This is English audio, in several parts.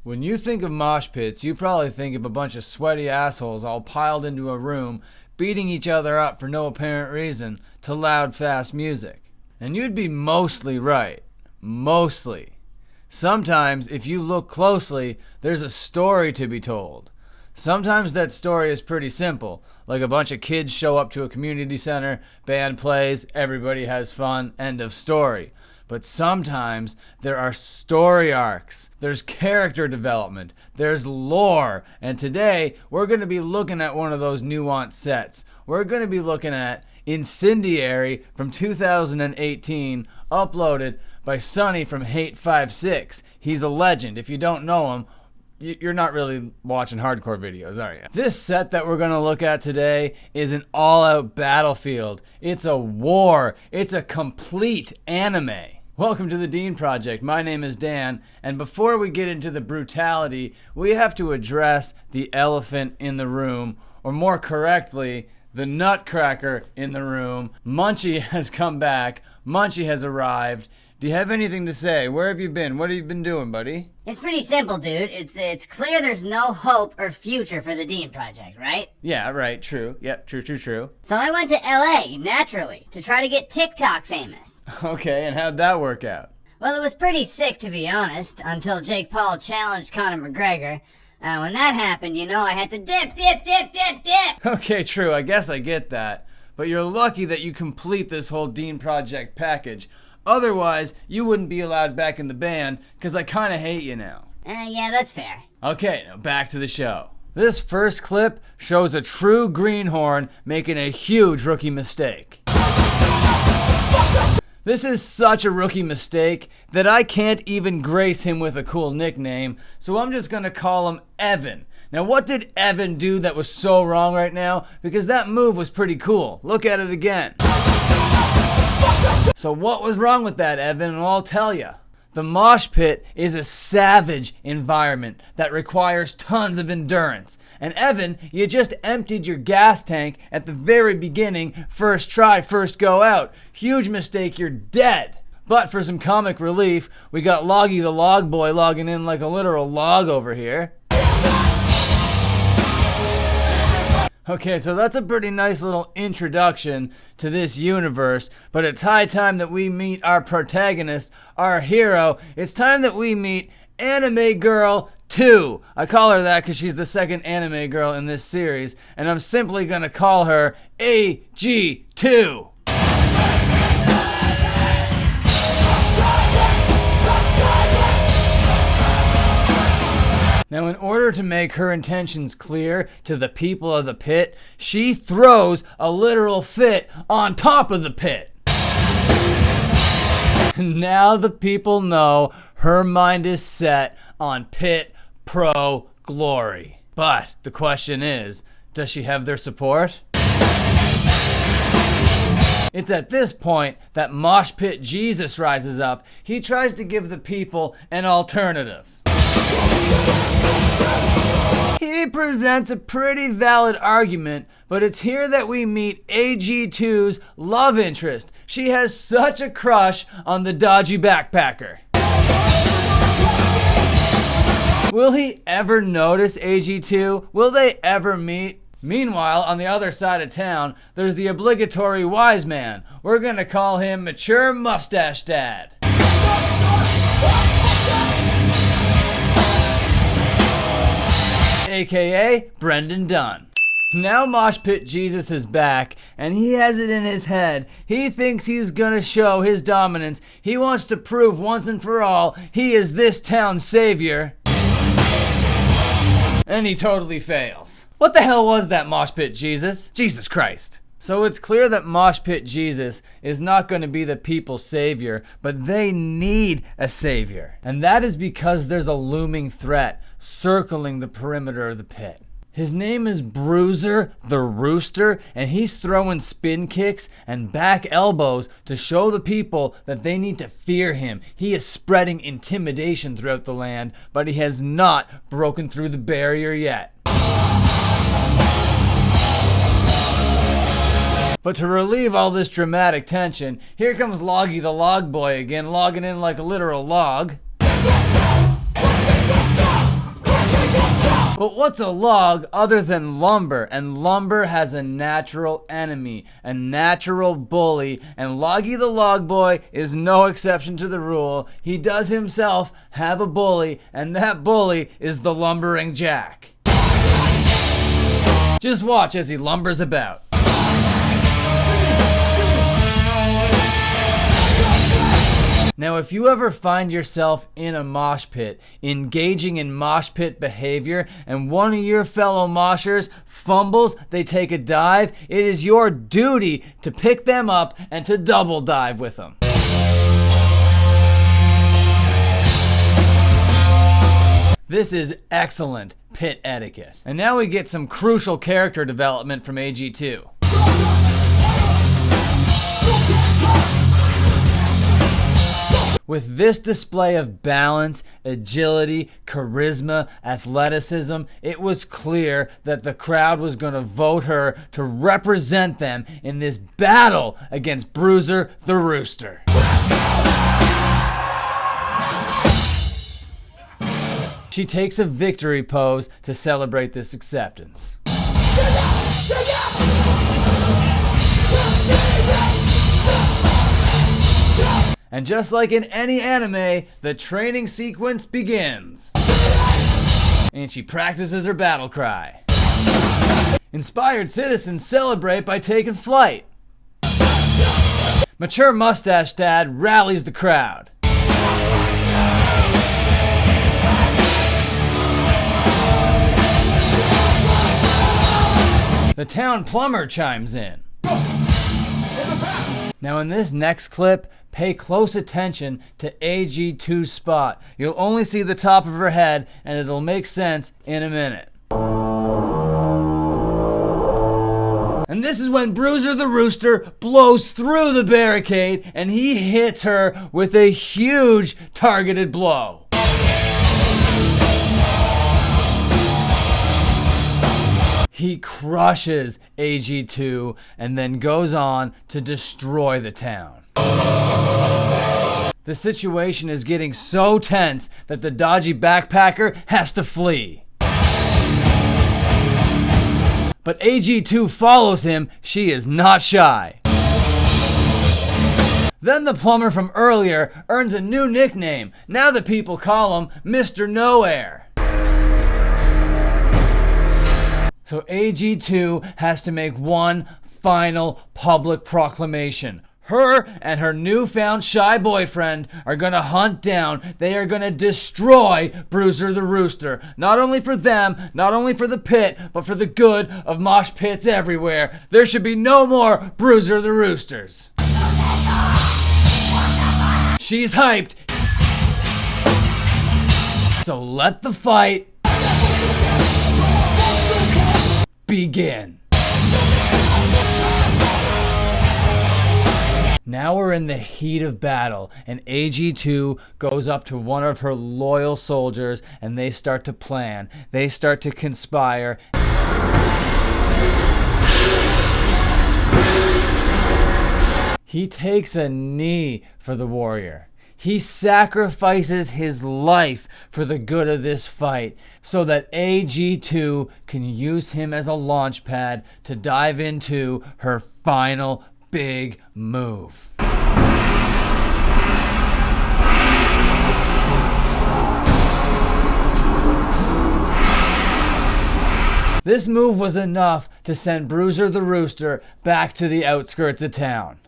When you think of mosh pits, you probably think of a bunch of sweaty assholes all piled into a room, beating each other up for no apparent reason to loud, fast music. And you'd be mostly right. Mostly. Sometimes, if you look closely, there's a story to be told. Sometimes that story is pretty simple, like a bunch of kids show up to a community center, band plays, everybody has fun, end of story. But sometimes there are story arcs, there's character development, there's lore, and today we're going to be looking at one of those nuanced sets. We're going to be looking at Incendiary from 2018, uploaded by Sonny from Hate56. He's a legend. If you don't know him, you're not really watching hardcore videos, are you? This set that we're going to look at today is an all-out battlefield. It's a war. It's a complete anime. Welcome to the Dean Project. My name is Dan, and before we get into the brutality, we have to address the elephant in the room, or more correctly, the Nutcracker in the room. Munchie has come back. Munchie has arrived. Do you have anything to say? Where have you been? What have you been doing, buddy? It's pretty simple, dude. It's clear there's no hope or future for the Dean Project, right? Yeah, right. True. Yep, true. So I went to LA, naturally, to try to get TikTok famous. Okay, and how'd that work out? Well, it was pretty sick, to be honest, until Jake Paul challenged Conor McGregor. When that happened, I had to dip. Okay, true. I guess I get that. But you're lucky that you complete this whole Dean Project package. Otherwise, you wouldn't be allowed back in the band, because I kind of hate you now. Yeah, that's fair. Okay, now back to the show. This first clip shows a true greenhorn making a huge rookie mistake. This is such a rookie mistake that I can't even grace him with a cool nickname, so I'm just going to call him Evan. Now, what did Evan do that was so wrong right now? Because that move was pretty cool. Look at it again. So what was wrong with that, Evan? And I'll tell you. The mosh pit is a savage environment that requires tons of endurance. And Evan, you just emptied your gas tank at the very beginning. First try, first go out. Huge mistake, you're dead. But for some comic relief, we got Loggy the Log Boy logging in like a literal log over here. Okay, so that's a pretty nice little introduction to this universe, but it's high time that we meet our protagonist, our hero. It's time that we meet Anime Girl 2. I call her that because she's the second anime girl in this series, and I'm simply going to call her AG2. Now, in order to make her intentions clear to the people of the pit, she throws a literal fit on top of the pit. Now the people know her mind is set on pit pro glory. But the question is, does she have their support? It's at this point that Mosh Pit Jesus rises up. He tries to give the people an alternative. He presents a pretty valid argument, but it's here that we meet AG2's love interest. She has such a crush on the dodgy backpacker. Will he ever notice AG2? Will they ever meet? Meanwhile, on the other side of town, there's the obligatory wise man. We're gonna call him Mature Mustache Dad. AKA Brendan Dunn. Now Mosh Pit Jesus is back, and he has it in his head. He thinks he's gonna show his dominance. He wants to prove once and for all he is this town's savior. And he totally fails. What the hell was that, Mosh Pit Jesus? Jesus Christ. So it's clear that Mosh Pit Jesus is not going to be the people's savior, but they need a savior. And that is because there's a looming threat circling the perimeter of the pit. His name is Bruiser the Rooster, and he's throwing spin kicks and back elbows to show the people that they need to fear him. He is spreading intimidation throughout the land, but he has not broken through the barrier yet. But to relieve all this dramatic tension, here comes Loggy the Log Boy again, logging in like a literal log. But what's a log other than lumber? And lumber has a natural enemy, a natural bully, and Loggy the Log Boy is no exception to the rule. He does himself have a bully, and that bully is the lumbering Jack. Just watch as he lumbers about. Now, if you ever find yourself in a mosh pit, engaging in mosh pit behavior, and one of your fellow moshers fumbles, they take a dive, it is your duty to pick them up and to double dive with them. This is excellent pit etiquette. And now we get some crucial character development from AG2. With this display of balance, agility, charisma, athleticism, it was clear that the crowd was going to vote her to represent them in this battle against Bruiser the Rooster. She takes a victory pose to celebrate this acceptance. And just like in any anime, the training sequence begins. And she practices her battle cry. Inspired citizens celebrate by taking flight. Mature mustache dad rallies the crowd. The town plumber chimes in. Now in this next clip, pay close attention to AG2's spot. You'll only see the top of her head, and it'll make sense in a minute. And this is when Bruiser the Rooster blows through the barricade, and he hits her with a huge targeted blow. He crushes AG2 and then goes on to destroy the town. The situation is getting so tense that the dodgy backpacker has to flee. But AG2 follows him. She is not shy. Then the plumber from earlier earns a new nickname. Now the people call him Mr. Nowhere. So AG2 has to make one final public proclamation. Her and her newfound shy boyfriend are gonna hunt down, they are gonna destroy Bruiser the Rooster. Not only for them, not only for the pit, but for the good of mosh pits everywhere. There should be no more Bruiser the Roosters. She's hyped. So let the fight begin. Now we're in the heat of battle, and AG2 goes up to one of her loyal soldiers, and they start to plan. They start to conspire. He takes a knee for the warrior. He sacrifices his life for the good of this fight so that AG2 can use him as a launch pad to dive into her final big move. This move was enough to send Bruiser the Rooster back to the outskirts of town.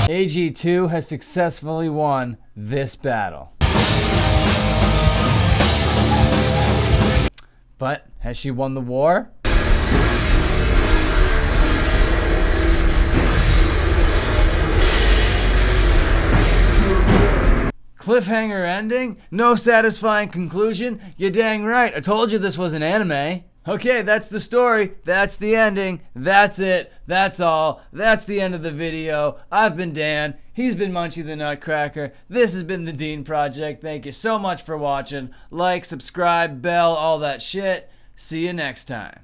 AG2 has successfully won this battle. But has she won the war? Cliffhanger ending? No satisfying conclusion? You're dang right. I told you this was an anime. Okay, that's the story. That's the ending. That's it. That's all. That's the end of the video. I've been Dan. He's been Munchie the Nutcracker. This has been the Dean Project. Thank you so much for watching. Like, subscribe, bell, all that shit. See you next time.